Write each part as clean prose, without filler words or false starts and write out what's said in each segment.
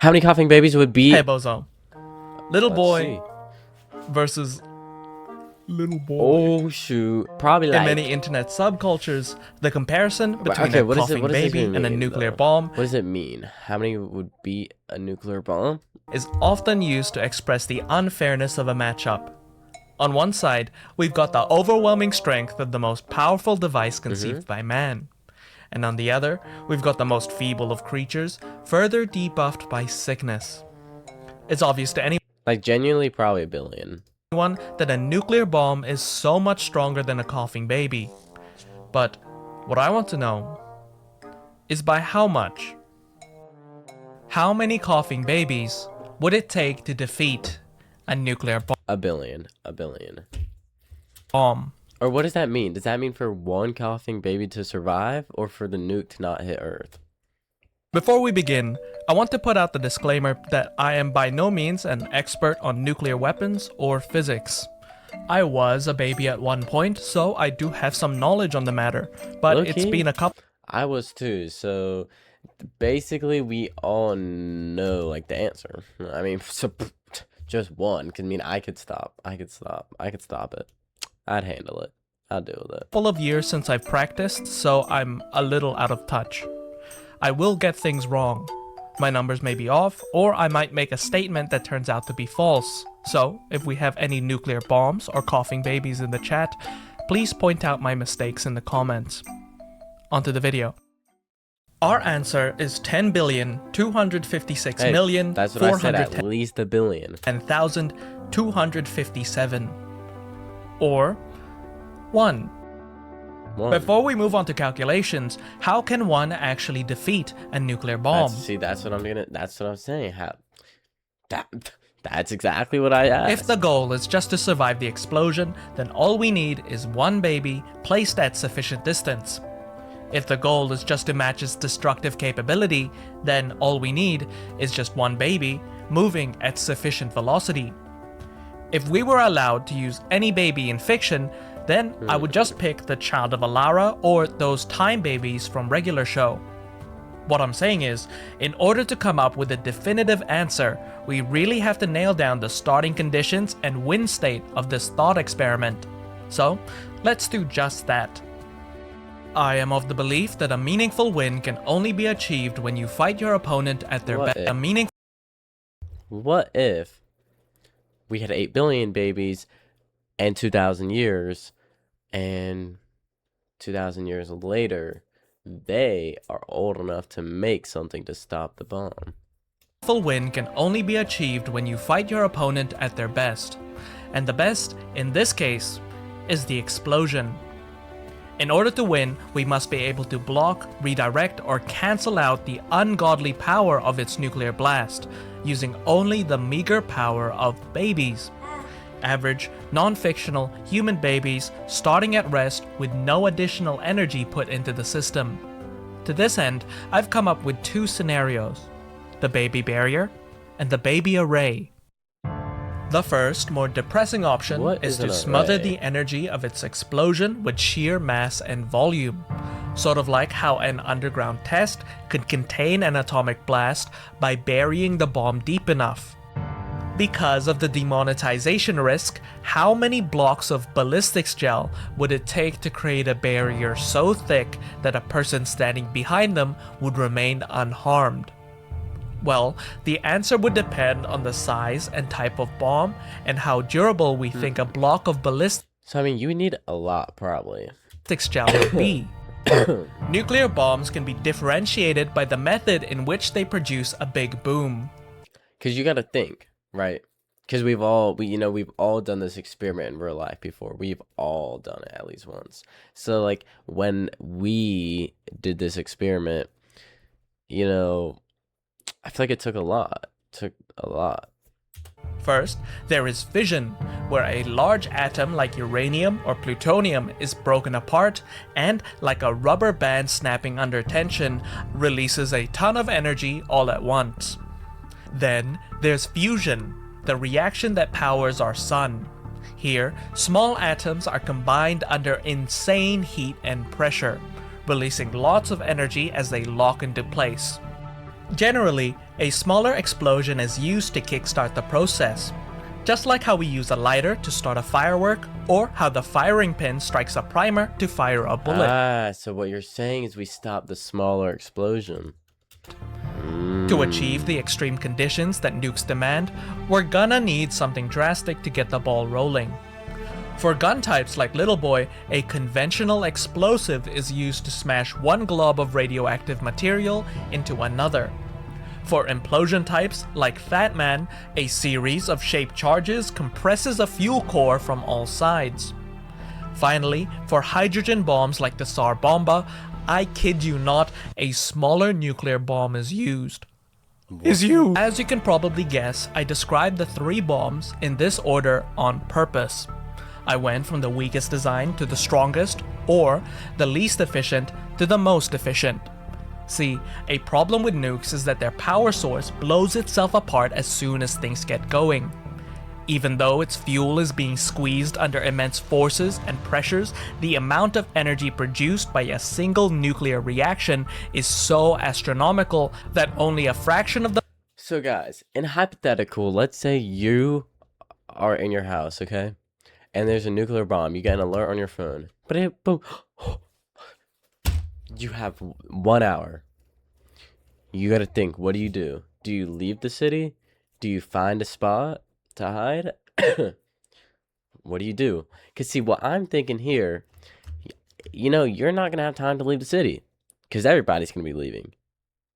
How many coughing babies would be? Hey, Bozo. Little Let's boy see. versus little boy. Oh shoot, probably like. In many internet subcultures, the comparison between Okay, a what coughing does this baby even and a mean, nuclear though? bomb What does it mean? How many would be a nuclear bomb? is often used to express the unfairness of a matchup. On one side, we've got the overwhelming strength of the most powerful device conceived by man. And on the other, we've got the most feeble of creatures, further debuffed by sickness. It's obvious to Like genuinely, probably a billion. anyone that a nuclear bomb is so much stronger than a coughing baby. But what I want to know is by how much? How many coughing babies would it take to defeat a nuclear A billion. A billion. bomb? Or what does that mean? Does that mean for one coughing baby to survive, or for the nuke to not hit Earth? Before we begin, I want to put out the disclaimer that I am by no means an expert on nuclear weapons or physics. I was a baby at one point, so I do have some knowledge on the matter, but it's Low-key, been a couple I was too, so basically we all know like the answer. I mean, so, just one can mean I could stop it. I'd handle it. I'd deal with it. of years since I've practiced, so I'm a little out of touch. I will get things wrong. My numbers may be off, or I might make a statement that turns out to be false. So, if we have any nuclear bombs or coughing babies in the chat, please point out my mistakes in the comments. Onto the video. Our answer is 10,256,400,000 That's what I said, at least a billion. 10,257. Or 1. One. Before we move on to calculations, how can one actually defeat a nuclear bomb? That's what I'm saying. That's exactly what I asked. If the goal is just to survive the explosion, then all we need is one baby placed at sufficient distance. If the goal is just to match its destructive capability, then all we need is just one baby moving at sufficient velocity. If we were allowed to use any baby in fiction, then I would just pick the child of Alara or those time babies from regular show. What I'm saying is, in order to come up with a definitive answer, we really have to nail down the starting conditions and win state of this thought experiment. So, let's do just that. I am of the belief that a meaningful win can only be achieved when you fight your opponent at their best. What if we had 8 billion babies and 2,000 years, and 2,000 years later, they are old enough to make something to stop the bomb? Full win can only be achieved when you fight your opponent at their best. And the best, in this case, is the explosion. In order to win, we must be able to block, redirect, or cancel out the ungodly power of its nuclear blast, using only the meager power of babies. Average, non-fictional human babies starting at rest with no additional energy put into the system. To this end, I've come up with two scenarios: the baby barrier and the baby array. The first, more depressing option is to smother the energy of its explosion with sheer mass and volume. Sort of like how an underground test could contain an atomic blast by burying the bomb deep enough. Because of the demonetization risk, how many blocks of ballistics gel would it take to create a barrier so thick that a person standing behind them would remain unharmed? Well, the answer would depend on the size and type of bomb and how durable we think a block of ballistics So I mean, you need a lot, probably. gel would be. Nuclear bombs can be differentiated by the method in which they produce a big boom. Because you gotta think, right? Because we've all done this experiment in real life before. We've all done it at least once. So like when we did this experiment, I feel like it took a lot. First, there is fission, where a large atom like uranium or plutonium is broken apart and, like a rubber band snapping under tension, releases a ton of energy all at once. Then, there's fusion, the reaction that powers our sun. Here, small atoms are combined under insane heat and pressure, releasing lots of energy as they lock into place. Generally, A smaller explosion is used to kickstart the process, just like how we use a lighter to start a firework, or how the firing pin strikes a primer to fire a bullet. Ah, so what you're saying is we stop the smaller explosion. To achieve the extreme conditions that nukes demand, we're gonna need something drastic to get the ball rolling. For gun types like Little Boy, a conventional explosive is used to smash one glob of radioactive material into another. For implosion types like Fat Man, a series of shaped charges compresses a fuel core from all sides. Finally, for hydrogen bombs like the Tsar Bomba, I kid you not, a smaller nuclear bomb is used. As you can probably guess, I described the 3 bombs in this order on purpose. I went from the weakest design to the strongest, or the least efficient to the most efficient. See, a problem with nukes is that their power source blows itself apart as soon as things get going. Even though its fuel is being squeezed under immense forces and pressures, the amount of energy produced by a single nuclear reaction is so astronomical that only a fraction of the— So guys, in hypothetical, let's say you are in your house, okay? And there's a nuclear bomb. You get an alert on your phone. But it, boom. You have 1 hour. You gotta think, what do? Do you leave the city? Do you find a spot to hide? What do you do? Because see, what I'm thinking here, you know, you're not gonna have time to leave the city. Because everybody's gonna be leaving.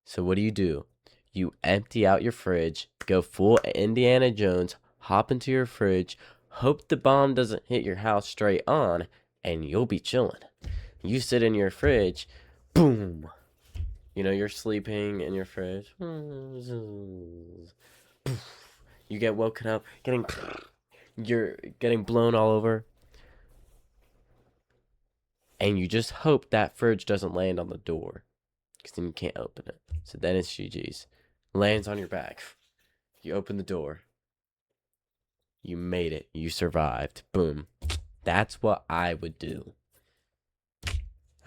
So what do? You empty out your fridge, go full Indiana Jones, hop into your fridge, hope the bomb doesn't hit your house straight on, and you'll be chilling. You sit in your fridge, boom. You know, you're sleeping in your fridge. You get woken up, you're getting blown all over. And you just hope that fridge doesn't land on the door, because then you can't open it. So then it's GG's. Lands on your back. You open the door. You made it. You survived. Boom. That's what I would do.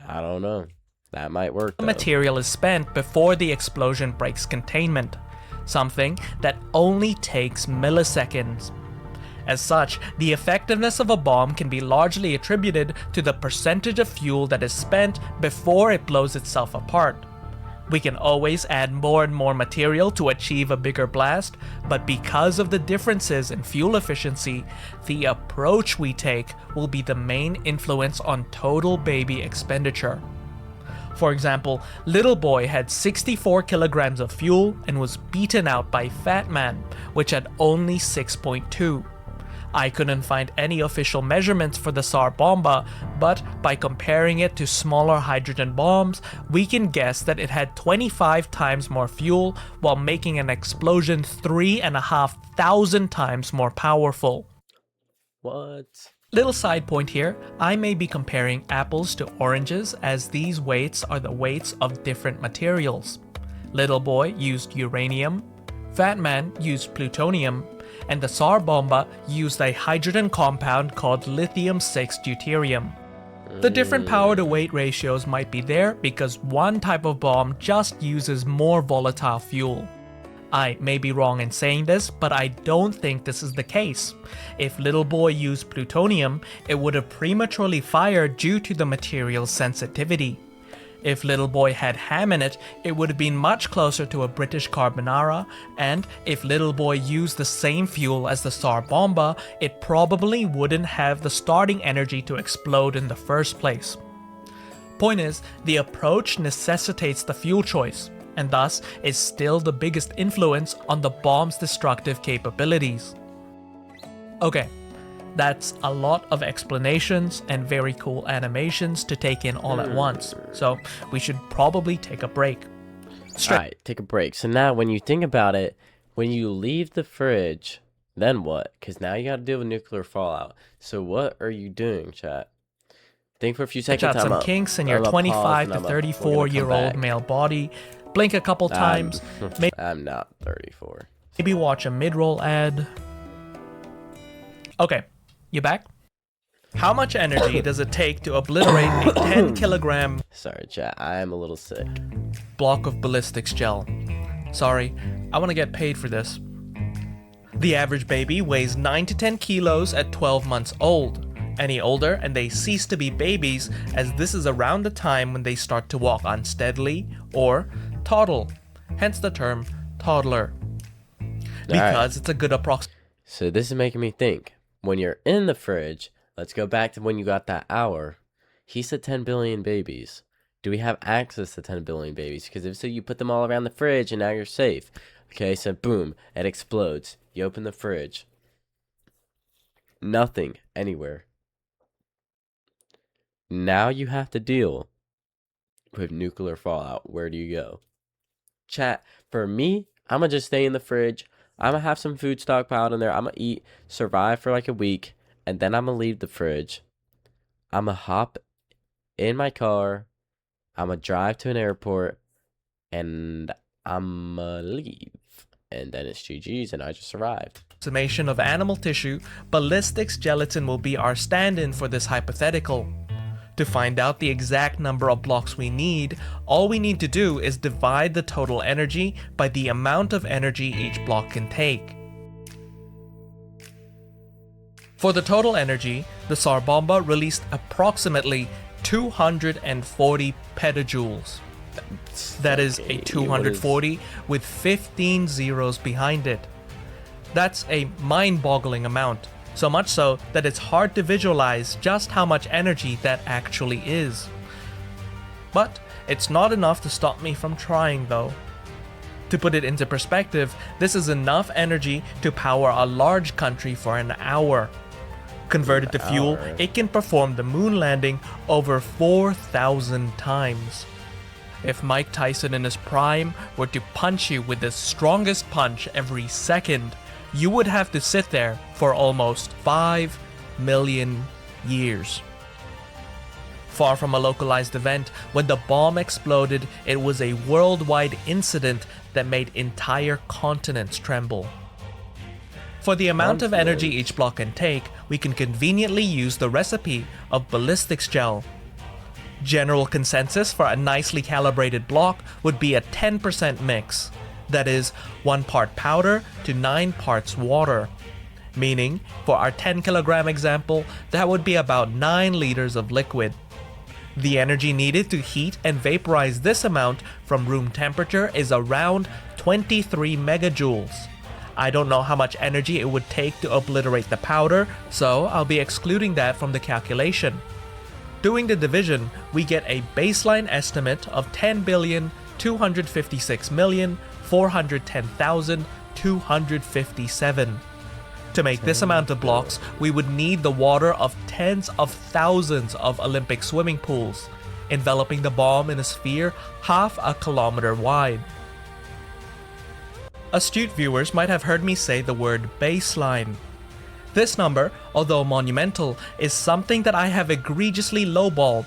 I don't know. That might work, though. Material is spent before the explosion breaks containment, something that only takes milliseconds. As such, the effectiveness of a bomb can be largely attributed to the percentage of fuel that is spent before it blows itself apart. We can always add more and more material to achieve a bigger blast, but because of the differences in fuel efficiency, the approach we take will be the main influence on total baby expenditure. For example, Little Boy had 64 kilograms of fuel and was beaten out by Fat Man, which had only 6.2. I couldn't find any official measurements for the Tsar Bomba, but by comparing it to smaller hydrogen bombs, we can guess that it had 25 times more fuel while making an explosion 3,500 times more powerful. What? Little side point here, I may be comparing apples to oranges as these weights are the weights of different materials. Little Boy used uranium, Fat Man used plutonium, and the Tsar Bomba used a hydrogen compound called lithium-6 deuterium. The different power to weight ratios might be there because one type of bomb just uses more volatile fuel. I may be wrong in saying this, but I don't think this is the case. If Little Boy used plutonium, it would have prematurely fired due to the material's sensitivity. If Little Boy had ham in it, it would have been much closer to a British carbonara, and if Little Boy used the same fuel as the Tsar Bomba, it probably wouldn't have the starting energy to explode in the first place. Point is, the approach necessitates the fuel choice, and thus is still the biggest influence on the bomb's destructive capabilities. Okay. That's a lot of explanations and very cool animations to take in all at once, so we should probably take a break. Alright, take a break. So now when you think about it, when you leave the fridge, then what? Because now you gotta deal with nuclear fallout. So what are you doing, chat? Think for a few seconds. Check out some kinks in your 25 to 34-year-old male body. Blink a couple times. I'm not 34. Maybe watch a mid-roll ad. Okay. You back? How much energy does it take to obliterate a 10 kilogram Sorry, chat. I am a little sick. block of ballistics gel? Sorry, I want to get paid for this. The average baby weighs 9 to 10 kilos at 12 months old. Any older and they cease to be babies, as this is around the time when they start to walk unsteadily or toddle, hence the term toddler. Because it's a good approximation. So this is making me think. When you're in the fridge, let's go back to when you got that hour. He said 10 billion babies. Do we have access to 10 billion babies? Because if so, you put them all around the fridge and now you're safe. Okay, so boom, it explodes. You open the fridge. Nothing anywhere. Now you have to deal with nuclear fallout. Where do you go? Chat, for me, I'm going to just stay in the fridge. I'm going to have some food stockpiled in there. I'm going to eat, survive for like a week, and then I'm going to leave the fridge. I'm going to hop in my car. I'm going to drive to an airport, and I'm going to leave. And then it's GG's, and I just survived. Of animal tissue, ballistics gelatin will be our stand-in for this hypothetical. To find out the exact number of blocks we need, all we need to do is divide the total energy by the amount of energy each block can take. For the total energy, the Tsar Bomba released approximately 240 petajoules. That is a 240 with 15 zeros behind it. That's a mind-boggling amount. So much so that it's hard to visualize just how much energy that actually is. But it's not enough to stop me from trying though. To put it into perspective, this is enough energy to power a large country for an hour. Converted to fuel, it can perform the moon landing over 4,000 times. If Mike Tyson in his prime were to punch you with the strongest punch every second, you would have to sit there for almost 5 million years. Far from a localized event, when the bomb exploded, it was a worldwide incident that made entire continents tremble. For the amount of energy each block can take, we can conveniently use the recipe of ballistics gel. General consensus for a nicely calibrated block would be a 10% mix. That is, 1 part powder to 9 parts water. Meaning, for our 10 kilogram example, that would be about 9 liters of liquid. The energy needed to heat and vaporize this amount from room temperature is around 23 megajoules. I don't know how much energy it would take to obliterate the powder, so I'll be excluding that from the calculation. Doing the division, we get a baseline estimate of 10,256,410,257. To make this amount of blocks, we would need the water of tens of thousands of Olympic swimming pools, enveloping the bomb in a sphere half a kilometer wide. Astute viewers might have heard me say the word baseline. This number, although monumental, is something that I have egregiously lowballed.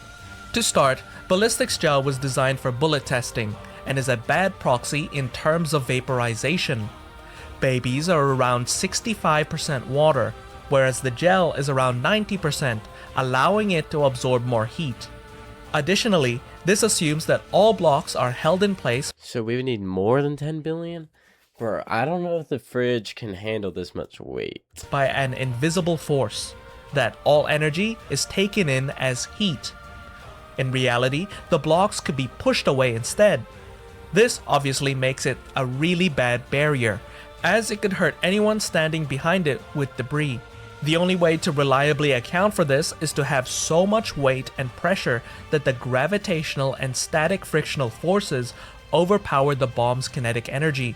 To start, ballistics gel was designed for bullet testing, and is a bad proxy in terms of vaporization. Babies are around 65% water, whereas the gel is around 90%, allowing it to absorb more heat. Additionally, this assumes that all blocks are held in place. So we would need more than 10 billion? Bro, I don't know if the fridge can handle this much weight. By an invisible force, that all energy is taken in as heat. In reality, the blocks could be pushed away instead. This obviously makes it a really bad barrier, as it could hurt anyone standing behind it with debris. The only way to reliably account for this is to have so much weight and pressure that the gravitational and static frictional forces overpower the bomb's kinetic energy.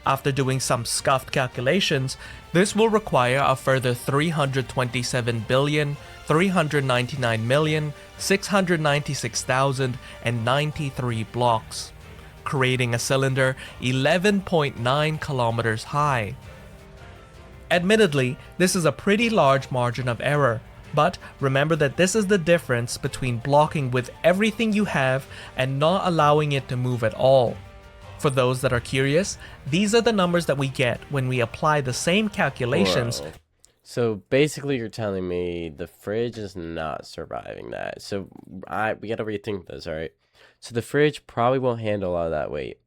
After doing some scuffed calculations, this will require a further 327,399,696,093 blocks, creating a cylinder 11.9 kilometers high. Admittedly, this is a pretty large margin of error, but remember that this is the difference between blocking with everything you have and not allowing it to move at all. For those that are curious, these are the numbers that we get when we apply the same calculations. Bro. So basically you're telling me the fridge is not surviving that. So we gotta rethink this, alright? So the fridge probably won't handle all that weight.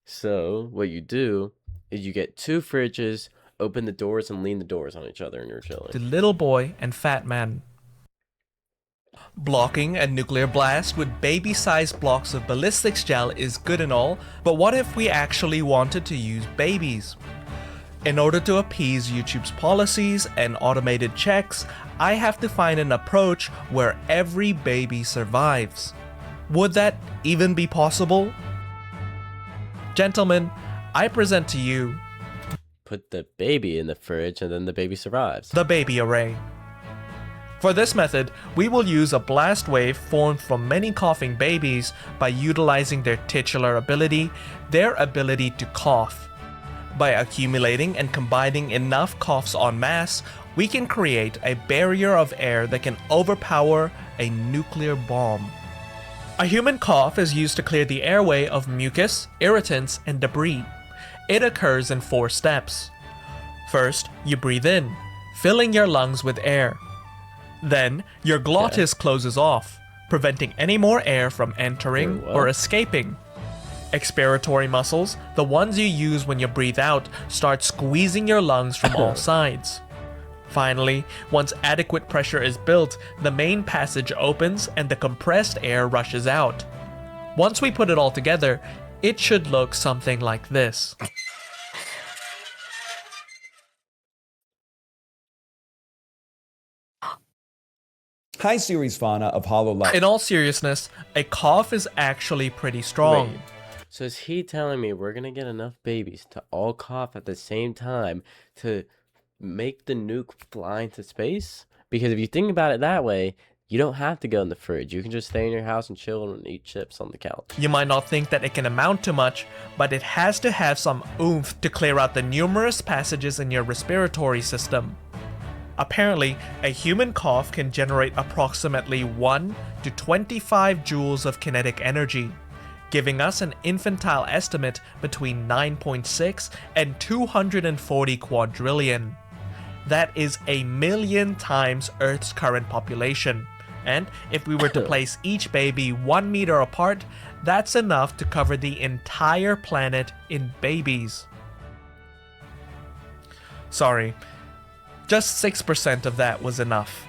So what you do is you get 2 fridges, open the doors, and lean the doors on each other, and you're chilling. The little boy and fat man. Blocking a nuclear blast with baby-sized blocks of ballistics gel is good and all, but what if we actually wanted to use babies? In order to appease YouTube's policies and automated checks, I have to find an approach where every baby survives. Would that even be possible? Gentlemen, I present to you Put the baby in the fridge, and then the baby survives. the baby array. For this method, we will use a blast wave formed from many coughing babies by utilizing their titular ability, their ability to cough. By accumulating and combining enough coughs en masse, we can create a barrier of air that can overpower a nuclear bomb. A human cough is used to clear the airway of mucus, irritants, and debris. It occurs in 4 steps. First, you breathe in, filling your lungs with air. Then, your glottis closes off, preventing any more air from entering or escaping. Expiratory muscles, the ones you use when you breathe out, start squeezing your lungs from all sides. Finally, once adequate pressure is built, the main passage opens and the compressed air rushes out. Once we put it all together, it should look something like this. Hi, series fauna of HoloLive. In all seriousness, a cough is actually pretty strong. Wait, so is he telling me we're gonna get enough babies to all cough at the same time to make the nuke fly into space? Because if you think about it that way, you don't have to go in the fridge. You can just stay in your house and chill and eat chips on the couch. You might not think that it can amount to much, but it has to have some oomph to clear out the numerous passages in your respiratory system. Apparently, a human cough can generate approximately 1 to 25 joules of kinetic energy, giving us an infantile estimate between 9.6 and 240 quadrillion. That is a million times Earth's current population. And if we were to place each baby 1 meter apart, that's enough to cover the entire planet in babies. Sorry, just 6% of that was enough.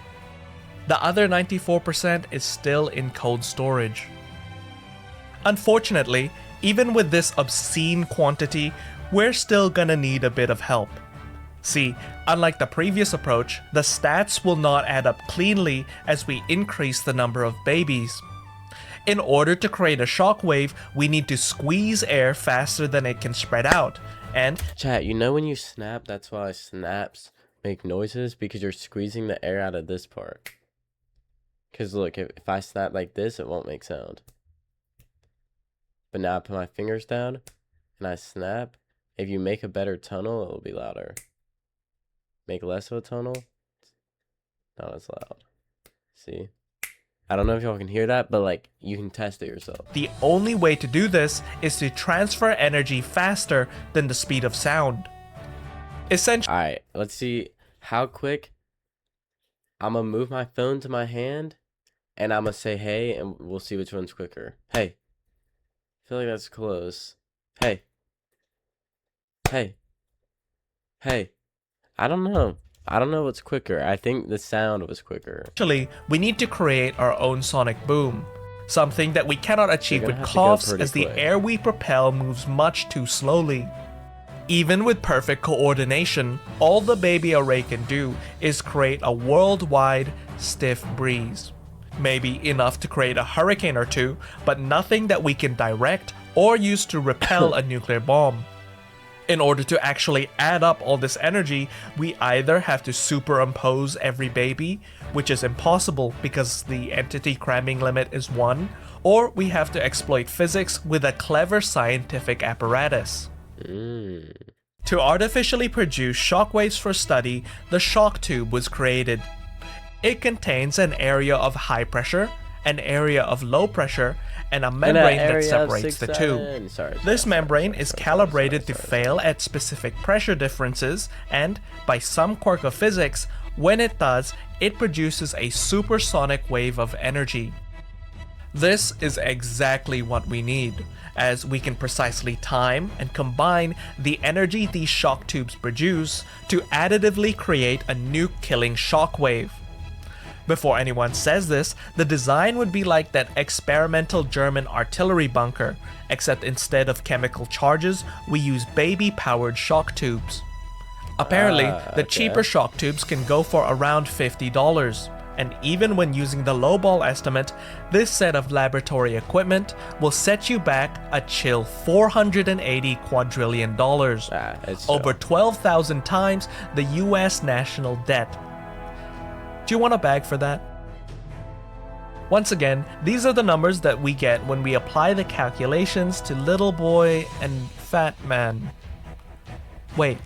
The other 94% is still in cold storage. Unfortunately, even with this obscene quantity, we're still gonna need a bit of help. See, unlike the previous approach, the stats will not add up cleanly as we increase the number of babies. In order to create a shockwave, we need to squeeze air faster than it can spread out, and Chat, you know when you snap, that's why snaps make noises, because you're squeezing the air out of this part. Because look, if I snap like this, it won't make sound. But now I put my fingers down and I snap. If you make a better tunnel, it will be louder. Make less of a tunnel, not as loud. See? I don't know if y'all can hear that, but like, you can test it yourself. the only way to do this is to transfer energy faster than the speed of sound. Essentially, Alright, let's see how quick. I'm gonna move my phone to my hand and I'm gonna say hey, and we'll see which one's quicker. Hey. I feel like that's close. Hey. Hey. Hey. I don't know. I don't know what's quicker. I think the sound was quicker. we need to create our own sonic boom. Something that we cannot achieve You're with gonna have to go coughs pretty as the quick. air we propel moves much too slowly. Even with perfect coordination, all the baby array can do is create a worldwide stiff breeze. Maybe enough to create a hurricane or two, but nothing that we can direct or use to repel a nuclear bomb. In order to actually add up all this energy, we either have to superimpose every baby, which is impossible because the entity cramming limit is 1, or we have to exploit physics with a clever scientific apparatus. To artificially produce shockwaves for study, the shock tube was created. It contains an area of high pressure, an area of low pressure, and a membrane that separates the two. This membrane is calibrated to fail at specific pressure differences, and by some quirk of physics, when it does, it produces a supersonic wave of energy. This is exactly what we need, as we can precisely time and combine the energy these shock tubes produce to additively create a nuke-killing shockwave. Before anyone says this, the design would be like that experimental German artillery bunker, except instead of chemical charges, we use baby-powered shock tubes. Apparently, the cheaper shock tubes can go for around $50. And even when using the lowball estimate, this set of laboratory equipment will set you back a chill $480 quadrillion, over 12,000 times the US national debt. Do you want a bag for that? Once again, these are the numbers that we get when we apply the calculations to little boy and fat man. Wait,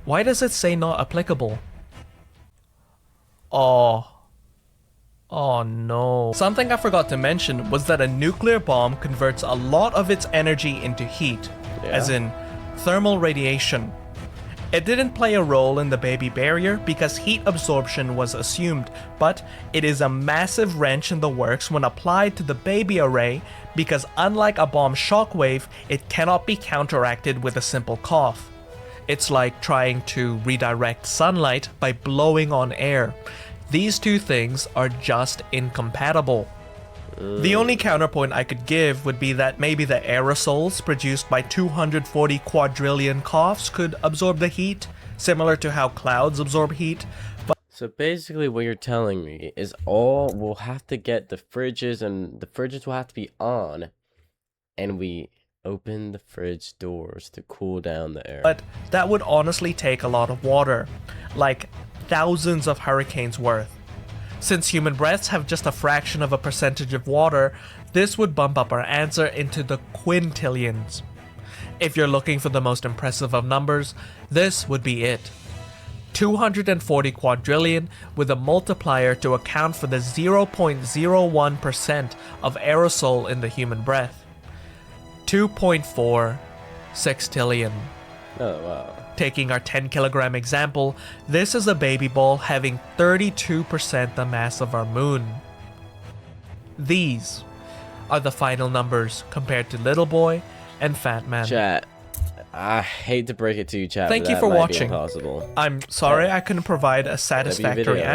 why does it say not applicable? Oh no. Something I forgot to mention was that a nuclear bomb converts a lot of its energy into heat, as in thermal radiation. It didn't play a role in the baby barrier because heat absorption was assumed, but it is a massive wrench in the works when applied to the baby array because unlike a bomb shockwave, it cannot be counteracted with a simple cough. It's like trying to redirect sunlight by blowing on air. These two things are just incompatible. The only counterpoint I could give would be that maybe the aerosols produced by 240 quadrillion coughs could absorb the heat, similar to how clouds absorb heat. But so basically what you're telling me is we'll have to get the fridges, and the fridges will have to be on, and we open the fridge doors to cool down the air. But that would honestly take a lot of water, like thousands of hurricanes worth. Since human breaths have just a fraction of a percentage of water, this would bump up our answer into the quintillions. If you're looking for the most impressive of numbers, this would be it. 240 quadrillion with a multiplier to account for the 0.01% of aerosol in the human breath. 2.4 sextillion. Oh, wow. Taking our 10 kilogram example, this is a baby ball having 32% the mass of our moon. These are the final numbers compared to little boy and fat man. Chat, I hate to break it to you, chat. Thank but you that for might be watching. impossible. I'm sorry I couldn't provide a satisfactory video. answer.